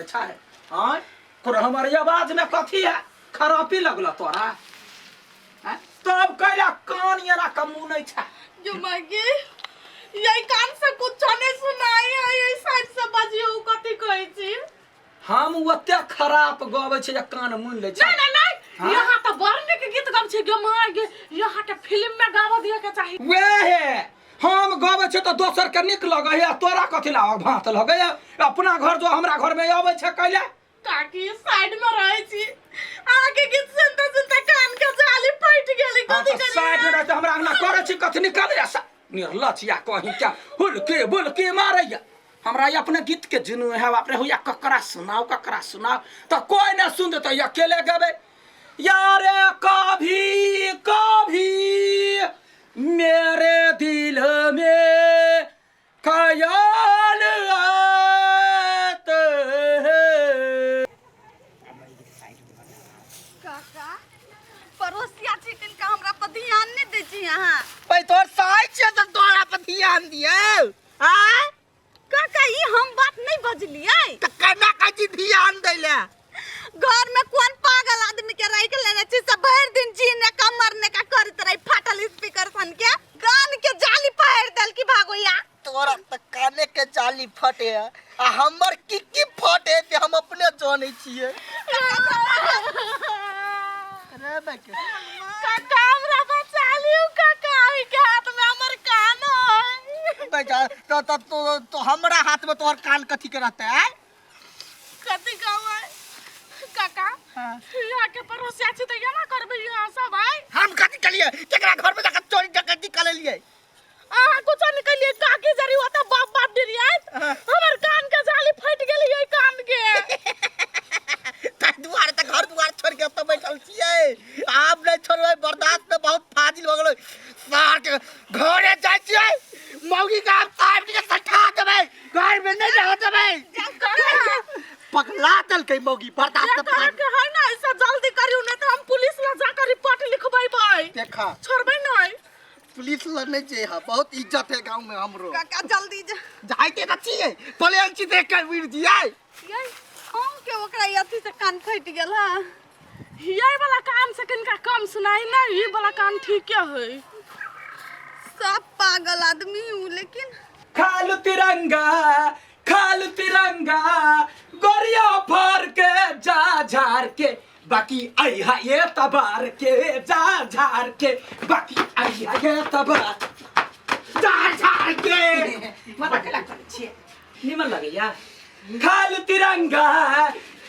अच्छा है हाँ तोरा हमारे आवाज में कथी है खराबी लगल तोरा तब कहला कान येरा कमू नहीं छा जो मागे यही कान से कुछ नहीं सुनाई है यही साइड से बजियो कथी कहै छी हम ओते खराब गावे छे कान मुन ले छा नहीं नहीं यहाँ तो बरने के गीत गाम छे गे मागे यहाँ के फिल्म में गावा दिया के चाहिए वे है हम गावे छे तो दोसर के निक लगे है तोरा कथी ला भात लगे अपना घर जो हमरा घर में आवे छे कहले काकी साइड में रहै छी आगे गीत सुनते कान के जाली फट गेली कथी करी साइड में रहते हमरा अंगना करे छी कथी निकल ऐसा निर्लचिया कहीं क्या हुल के मारैया हमरा अपने गीत के जुनू है अपने हुआ ककरा सुनाओ तो कोई ना सुन तो अकेले गबे यारे कभी कभी मेरे दिल में ख्याल आते हैं काका पड़ोसिया चिकन का हमरा पर ध्यान नहीं दे छी यहां भाई तोर साइड से तो तोरा पर ध्यान दिए हां काका ई हम बात नहीं बजलिए त केना कजी ध्यान दैले घर में कौन पागल आदमी के रह के लेने छी सब भर दिन जीने का मरने का करत रही फाटल स्पीकर सन के कान के जाली पहर दल की भागोया तोरा त काने के जाली फटे आ हमर की फटे से हम अपने जानै छियै अरे बेके काका हमरा बचा लियो काका ई के हाथ में हमर कान है बेटा तो हमरा हाथ में तोहर कान कथी के रहते है कथी कहै काका यहाँ के पड़ोसिया छी त यहाँ करबे यहाँ सब है हम कथी कलिए केकरा घर में जाकर चोरी डकैती कर लिए कुछ निकलिए काकी जरी होता बाप डरिया हमर कान के जाली फट गेली ये कान के ताई दुआर त घर दुआर छोड़ के त बैठल छियै आप नहीं छोड़बै बर्दाश्त में बहुत फाजिल हो गेलै सार के घरे जाय छियै मौगी का साहब के सठा देबै घर में नहीं रह देबै पगला दल के मौगी बर्दाश्त के है ना ऐसा जल्दी करियो नहीं तो हम पुलिस ला जाकर रिपोर्ट लिखबैबै देखा छोड़बै नहीं पुलिस लड़ने जे है बहुत इज्जत है गांव में हमरो काका जल्दी जाइते त छियै प्लेन छी देख के वीर दियै ये हम के ओकरा अथी से कान फट गेल है ये वाला कान से किनका कम सुनाई ना ये वाला कान ठीक है सब पागल आदमी हूँ लेकिन खालू तिरंगा गोरिया फार के जा झार के बाकी आई है ये तबार के जा झार के बाकी आई है ये तबार जा झार के मत के लग छे निमन लगैया खाल तिरंगा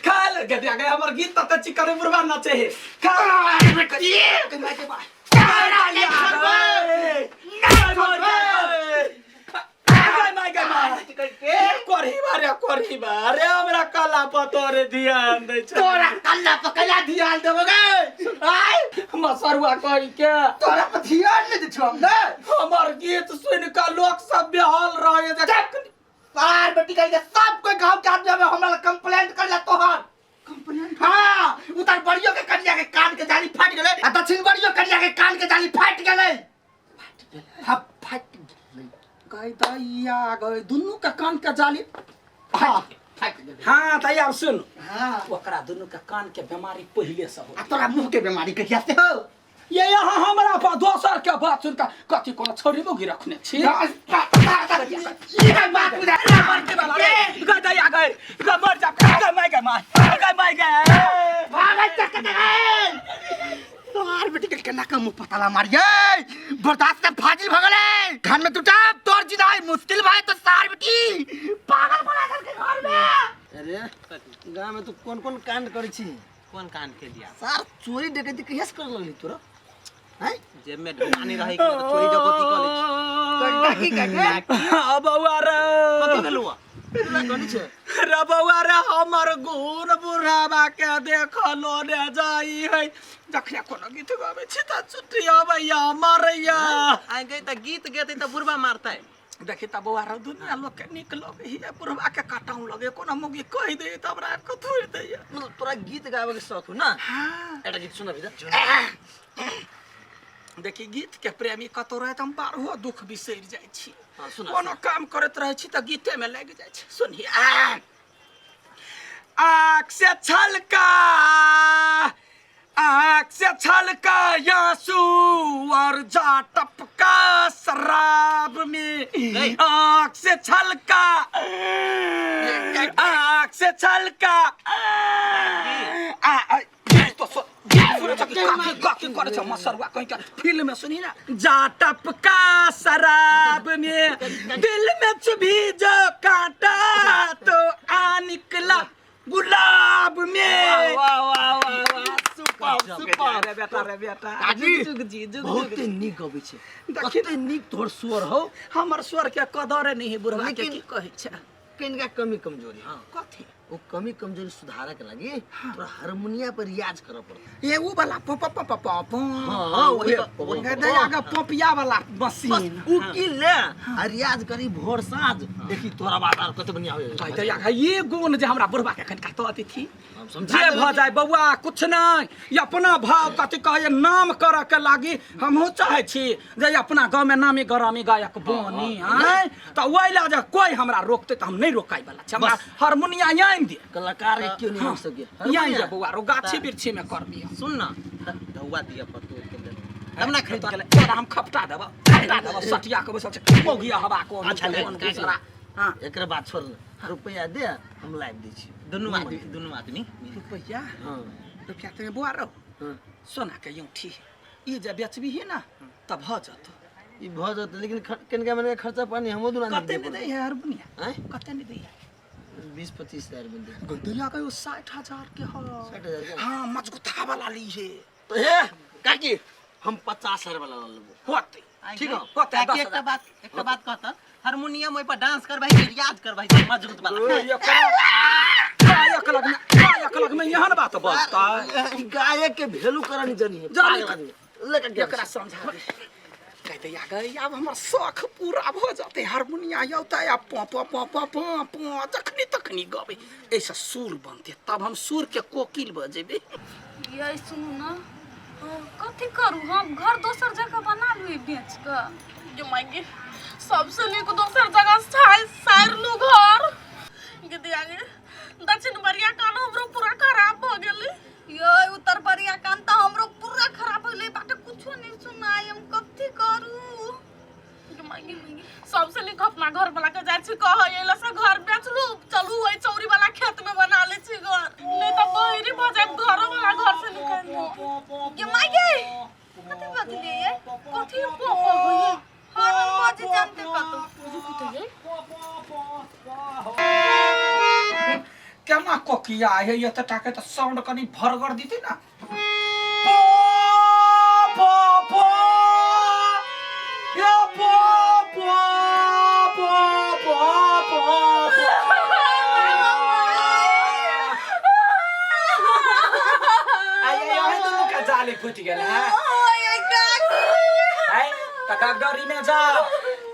खाल गदिया गए हमर गीत त चिकर बुरबा नाचे है खाल के माके बा कोरी बारे हमरा काला पतोरे ध्यान दे छ तोरा कल्ला पकला ध्यान देबगे आय मसरुआ कहि के तोरा पर ध्यान नहीं दे छम ने हमर गीत सुन के लोग सब बेहाल रहे देख पार बेटी कहि के सब कोई गांव के आदमी में हमरा कंप्लेंट करला तोहर कंप्लेंट हां उतर बड़ियो के कन्या के कान के जाली फट गेलै आ दक्षिण बड़ियो कन्या के कान के जाली फट गेलै हां फट गेलै गई दैया गई दुनु के कान के जाली हां फट गेलै हां त यार सुन हां ओकरा दुनु के कान के बीमारी पहिले से हो आ तोरा मुंह के बीमारी कहिया से हो ये यहाँ हमरा पर दोसर के बात सुन के कथि कोनो छोरी मुगी रखने छी ये बात बुझा मर के वाला रे गदैया गई मर जा गई माय गई भागै तक दे तोहार बेटी के केना का मुंह पताला मारिए बर्दाश्त से फाजिल भ गेलै घर में टूटा तोर जिनाई मुश्किल भाई तो सार बेटी पागल बना कर के घर में अरे गांव में तू कौन कांड करै छी कौन कांड के लिया सार चोरी डकैती कहिया से कर लगली तोरा हैं जेब में ढुकानी रही के तो चोरी डकैती कर ले की काके अब रे कथि भेलुआ गनी छे रे बउआ रे हमर गुण बुढ़ावा के देखलो ने जाई है जखने कोनो गीत गावे छी त छुट्टी आबैया मारैया आइ गई त गीत गेते त बुरबा मारता है देखी त बउआ रे दुनिया लोग के निक लगे ही बुढ़वा के काटाऊ लगे कोनो मुगी कह दे त हमरा को थोड़ दैया मतलब तोरा गीत गावे के शौक हो ना हां एटा गीत सुन अभी देखी गीत के प्रेमी कतो रहे त हम बारहो दुख बिसर जाय छी हां सुन कोनो काम करत रहे छी त गीते में लग जाय छी सुनिए आँख से छलका आंसू और जा टपका शराब में आँख से छलका फिल्म में सुनी ना जा टपका शराब में दिल में चुभी जो कांटा तो आ निकला गुलाब में। वाह वाह वाह सुपर रे बेटा बहुत नीक गबै छै कते नीक तोहर स्वर हो हमर स्वर के कदर नहीं बुढ़वा के की कहै छै कनिका कमी कमजोरी हां कथी वो कमी कमजोरी सुधारे के लागि तोरा हारमोनिया पर रियाज करऽ पड़त ये वो वाला प प प प प हां वही दया का पपिया वाला मशीन उ की ले आ रियाज करी भोर साँझ देखी तोरा बात आर कते बढ़िया होय दया का ये गुण जे हमरा बुढ़वा के कनिका तो अतिथि हम जे समझा भ जाय बउआ कुछ नहीं ये अपना भाव कथी कहे नाम करे के लागी हमहु चाहे छी जे अपना गांव में नामी गरामी गायक बनी हैं त ओइला जे कोई हमरा रोकते त हम नहीं रोकाई वाला छ हमरा हारमोनिया आइन दे कलाकार क्यों नहीं हो सके आइन दे बउआ रो गाछी बिरछी में करबी सुन ना ढौआ दिया पत्तो के ले तब ना खरीद के तोरा हम खपटा देब सटिया के बसल छ मोगिया हवा को अच्छा ले दूसरा हां एकरा बात छोड़ रुपया दे हम लाइव दै छी दुनू आदमी रुपया हां रुपया ते बुआ रो सोना के यूठी ई जे बेचबी ही ना तब भ जत ई भ जत लेकिन कनका मने खर्चा पानी हमो दुना कते नहीं दे है हारमोनिया हैं कते नहीं दे 20-25 हजार में दे गंदलिया का 60,000 के हो 60,000 के हां मजबूता वाला ली है तो हे काकी हम 50,000 वाला लेबो होते ठीक है होते काकी एक बात कहता हारमोनियम ओइ पर डांस कर भाई रियाज कर भाई मजबूत वाला गायक लगमे यहन बात बोलता गायक के वैल्यू करनी जनी है लेकर एकरा समझा दे कहते या गई अब हमर शौक पूरा भ जाते हारमोनिया यौता या प प प प प प तखनी गबे ऐसा सुर बनते तब हम सुर के कोकिल बजेबे ये सुनू ना कथी करू हम घर दोसर जगह बना लुई बेच के जो मांगे सबसे नीक दोसर जगह साइर लू घर के दिया गे दक्षिण बरिया कान हमरो पूरा खराब भ गेलै ये उत्तर बरिया कान त हमरो पूरा खराब भ गेलै बाटे कुछो नहीं सुनाई हम कथी करू जो मांगे सबसे नीक अपना घर वाला के जाय छी कह एला से घर बेच लू चलू ओइ चौरी वाला खेत में बना ले छी घर नहीं त बहिरी भ जाय घर वाला घर से निकाल ये मांगे कथी बदली ये कथी पोपो होई हम बाजी जानते कतो रुकते ये केना कोकिया है ये त टाके त साउंड कनी भरगर दीती ना पो पो पो या पो पो पो पो पो आई दुनु का जाले फुट गेल है तका गाड़ी में जा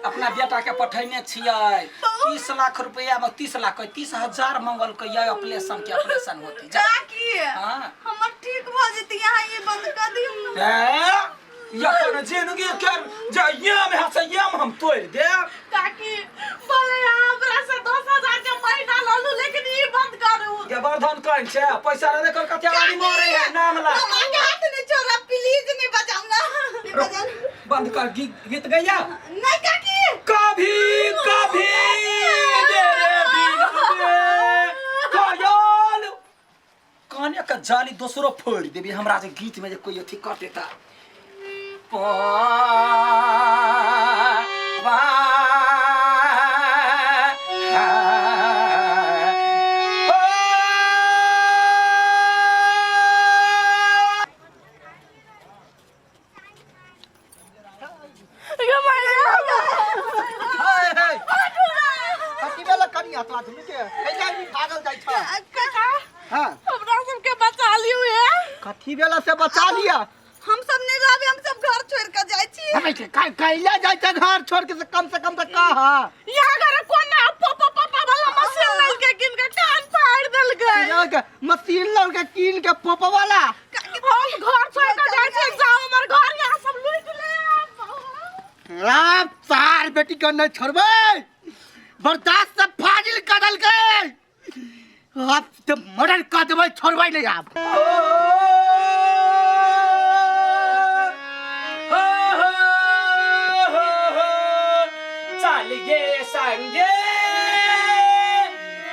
अपना बेटा के पठैने छियै 30 लाख रुपया में 30 लाख 30,000 मंगल के ये ऑपरेशन होती जा की हां हमर ठीक भ जति यहां ये बंद कर दियौ या कोन जिंदगी के जा याम है से याम हम तोड़ दे काकी बोले हमरा से 10,000 के महीना ललू लेकिन ई बंद करू जबरदन कौन छे पैसा रे कर कते आदमी मरे है नाम ला हमारे हाथ नहीं छोड़ा प्लीज नहीं बजाऊंगा बंद कर गीत गैया नहीं काकी कभी कभी मेरे दिल में खयाल काने का जाली दोसरो फोड़ देबी हमरा जे गीत में जे कोई अथी कटेता कथी बेला से बचा लिया हम सब नहीं रहबे हम सब घर छोड़ के जाय छी कैला जाय छै घर छोड़ के कम से कम त कहा यहाँ घर कोना पापा वाला मशीन लल के किन के कान फाड़ देल गए मशीन लल के कीन के पोप वाला हम घर छोड़ के जाय छी जाओ हमर घर यहाँ सब लूट ले राम सार बेटी के नहीं छोड़बे बर्दाश्त से फाजिल कदल के आप तो मर्डर कर देबै छोड़बै नहीं आप चल गे संगे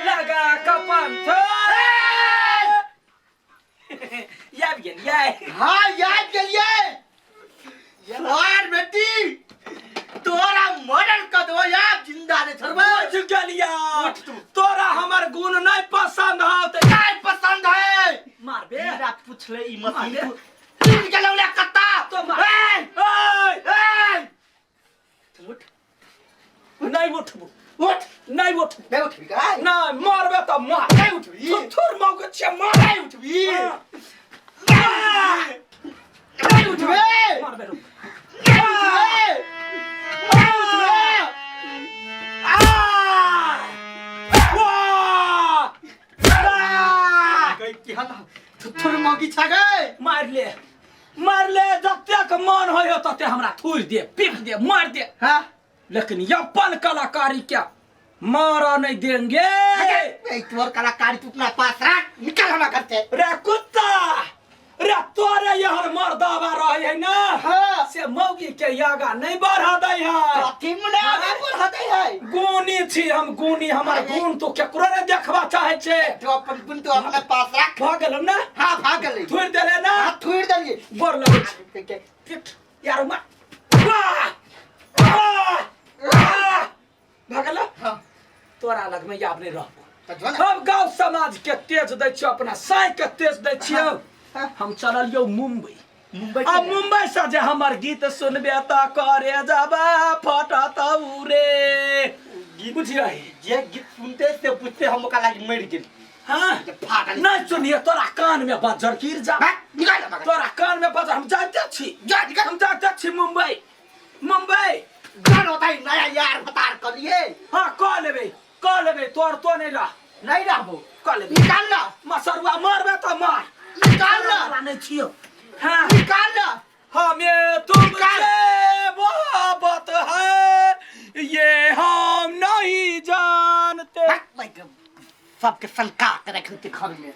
लगा कपंथ याद गेल याय हाँ याद गेलिए यार बेटी तोरा मर्डर कर देबै आप जिंदा नहीं छोड़बै बुझ गेलिया तोरा हमर गुण नहीं पसंद हौ त नहीं पसंद है मारबे मेरा पूछ ले ई मशीन मारबे। तीन के लौला कत्ता तो मार। ए ए उठ नहीं उठबू उठ नहीं उठबू नहीं उठबी का नहीं मारबे त मार नहीं उठबी थुर मौके छे मार नहीं उठबी नहीं उठबे मारबे रुक नहीं उठबे थुर मौगी छ गए मार ले जतेक मन होय तते हमरा थूर दे पीट दे मार दे हां लेकिन अपन कलाकारी क्या मारा नहीं देंगे ए तोर कलाकारी तू अपना पास रख निकल हमरा घर से रे कुत्ता रे तोरे यहाँ मर्दावा रहे है ना हां से मौगी के यागा नहीं बढ़ा दे है कथी मने आगे बढ़ते है गुनी छी हम गुनी हमर गुण तो केकरो ने देखबा चाहे छे तो अपन गुण तो अपने पास रख भाग गेल ना हां भाग गेलै थूर देले ना हां थूर देलिए बोर लगे पीट यार मार वाह भाग गेल हां तोरा लग में याब नहीं रहबो तो जो ना हम गांव समाज के तेज दै छियो अपना साई के तेज दै छियो हम चललियो मुंबई मुंबई आ मुंबई से जे हमर गीत सुनबे त करे जाबा फटत उरे गीत बुझियो जे गीत सुनते से पूछते हम का लागी मर गेल हां फाटल नहीं सुनिए तोरा कान में बजर गिर जा निकाल मगर तोरा कान में बजर हम जाते छी जा निकाल हम जाते छी मुंबई जान होता है नया यार बतार कर लिए हां कह लेबे तोर तो नहीं रह नहीं रहबो कह लेबे निकाल ना मसरुआ मारबे त मार निकाल ना वाला नहीं छियो हां निकाल ना हमें तुमसे मोहब्बत है ये हम नहीं जानते सबके संका के रखते घर में